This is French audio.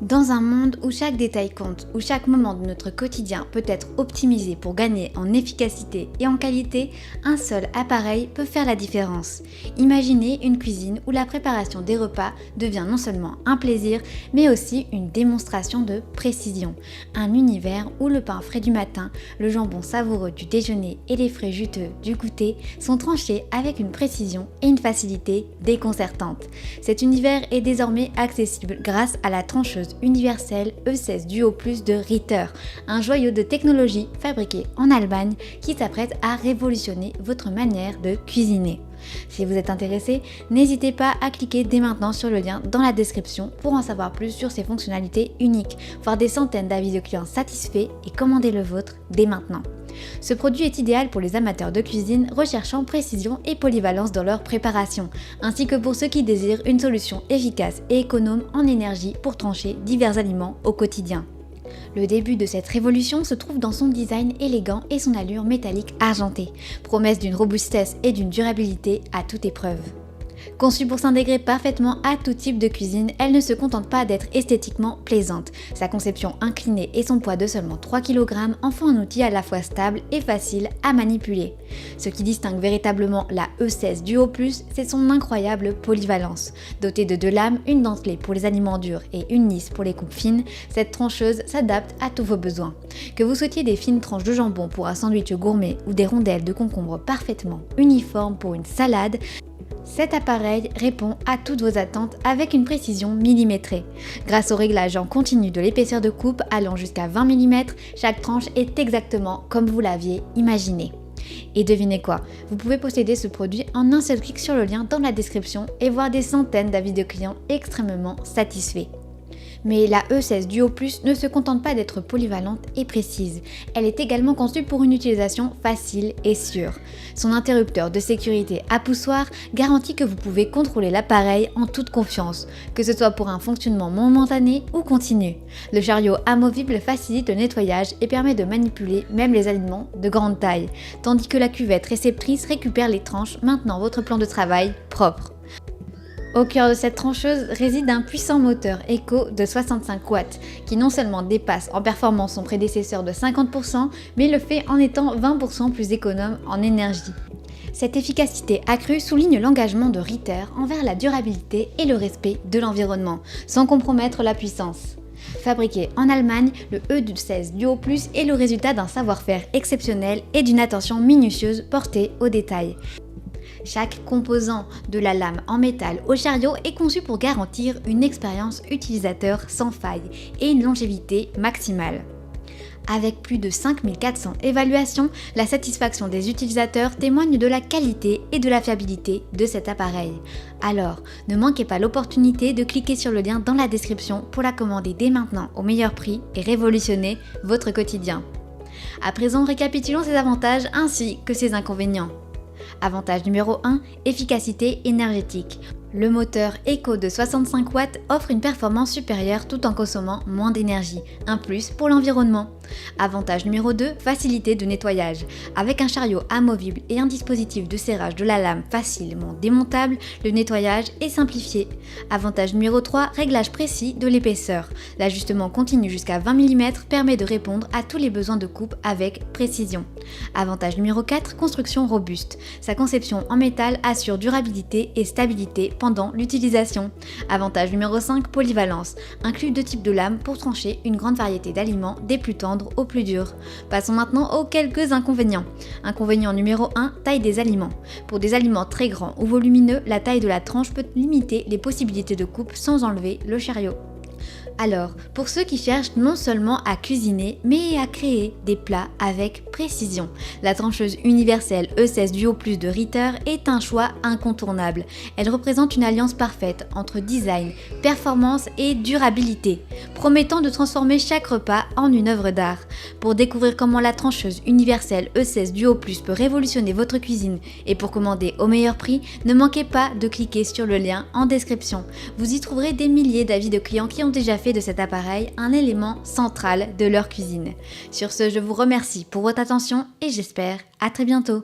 Dans un monde où chaque détail compte, où chaque moment de notre quotidien peut être optimisé pour gagner en efficacité et en qualité, un seul appareil peut faire la différence. Imaginez une cuisine où la préparation des repas devient non seulement un plaisir, mais aussi une démonstration de précision. Un univers où le pain frais du matin, le jambon savoureux du déjeuner et les fruits juteux du goûter sont tranchés avec une précision et une facilité déconcertantes. Cet univers est désormais accessible grâce à la trancheuse universelle E16 Duo+ de Ritter, un joyau de technologie fabriqué en Allemagne qui s'apprête à révolutionner votre manière de cuisiner. Si vous êtes intéressé, n'hésitez pas à cliquer dès maintenant sur le lien dans la description pour en savoir plus sur ses fonctionnalités uniques, voir des centaines d'avis de clients satisfaits et commander le vôtre dès maintenant. Ce produit est idéal pour les amateurs de cuisine recherchant précision et polyvalence dans leur préparation, ainsi que pour ceux qui désirent une solution efficace et économe en énergie pour trancher divers aliments au quotidien. Le début de cette révolution se trouve dans son design élégant et son allure métallique argentée, promesse d'une robustesse et d'une durabilité à toute épreuve. Conçue pour s'intégrer parfaitement à tout type de cuisine, elle ne se contente pas d'être esthétiquement plaisante. Sa conception inclinée et son poids de seulement 3 kg en font un outil à la fois stable et facile à manipuler. Ce qui distingue véritablement la E16 Duo+, c'est son incroyable polyvalence. Dotée de 2 lames, une dentelée pour les aliments durs et une lisse pour les coupes fines, cette trancheuse s'adapte à tous vos besoins. Que vous souhaitiez des fines tranches de jambon pour un sandwich gourmet ou des rondelles de concombre parfaitement uniformes pour une salade, cet appareil répond à toutes vos attentes avec une précision millimétrée. Grâce au réglage en continu de l'épaisseur de coupe allant jusqu'à 20 mm, chaque tranche est exactement comme vous l'aviez imaginé. Et devinez quoi, vous pouvez posséder ce produit en un seul clic sur le lien dans la description et voir des centaines d'avis de clients extrêmement satisfaits. Mais la E16 Duo+ ne se contente pas d'être polyvalente et précise, elle est également conçue pour une utilisation facile et sûre. Son interrupteur de sécurité à poussoir garantit que vous pouvez contrôler l'appareil en toute confiance, que ce soit pour un fonctionnement momentané ou continu. Le chariot amovible facilite le nettoyage et permet de manipuler même les aliments de grande taille, tandis que la cuvette réceptrice récupère les tranches maintenant votre plan de travail propre. Au cœur de cette trancheuse réside un puissant moteur Eco de 65 watts qui non seulement dépasse en performance son prédécesseur de 50%, mais le fait en étant 20% plus économe en énergie. Cette efficacité accrue souligne l'engagement de Ritter envers la durabilité et le respect de l'environnement, sans compromettre la puissance. Fabriqué en Allemagne, le E16 Duo+ est le résultat d'un savoir-faire exceptionnel et d'une attention minutieuse portée aux détails. Chaque composant, de la lame en métal au chariot, est conçu pour garantir une expérience utilisateur sans faille et une longévité maximale. Avec plus de 5400 évaluations, la satisfaction des utilisateurs témoigne de la qualité et de la fiabilité de cet appareil. Alors, ne manquez pas l'opportunité de cliquer sur le lien dans la description pour la commander dès maintenant au meilleur prix et révolutionner votre quotidien. À présent, récapitulons ses avantages ainsi que ses inconvénients. Avantage numéro 1, efficacité énergétique. Le moteur Eco de 65 watts offre une performance supérieure tout en consommant moins d'énergie, un plus pour l'environnement. Avantage numéro 2, facilité de nettoyage. Avec un chariot amovible et un dispositif de serrage de la lame facilement démontable, le nettoyage est simplifié. Avantage numéro 3, réglage précis de l'épaisseur. L'ajustement continu jusqu'à 20 mm permet de répondre à tous les besoins de coupe avec précision. Avantage numéro 4, construction robuste. Sa conception en métal assure durabilité et stabilité pendant l'utilisation. Avantage numéro 5, polyvalence. Inclut 2 types de lames pour trancher une grande variété d'aliments, des plus tendres aux plus durs. Passons maintenant aux quelques inconvénients. Inconvénient numéro 1, taille des aliments. Pour des aliments très grands ou volumineux, la taille de la tranche peut limiter les possibilités de coupe sans enlever le chariot. Alors, pour ceux qui cherchent non seulement à cuisiner, mais à créer des plats avec précision, la trancheuse universelle E16 Duo+ de Ritter est un choix incontournable. Elle représente une alliance parfaite entre design, performance et durabilité, promettant de transformer chaque repas en une œuvre d'art. Pour découvrir comment la trancheuse universelle E16 Duo+ peut révolutionner votre cuisine et pour commander au meilleur prix, ne manquez pas de cliquer sur le lien en description. Vous y trouverez des milliers d'avis de clients qui ont déjà fait de cet appareil un élément central de leur cuisine. Sur ce, je vous remercie pour votre attention et j'espère à très bientôt.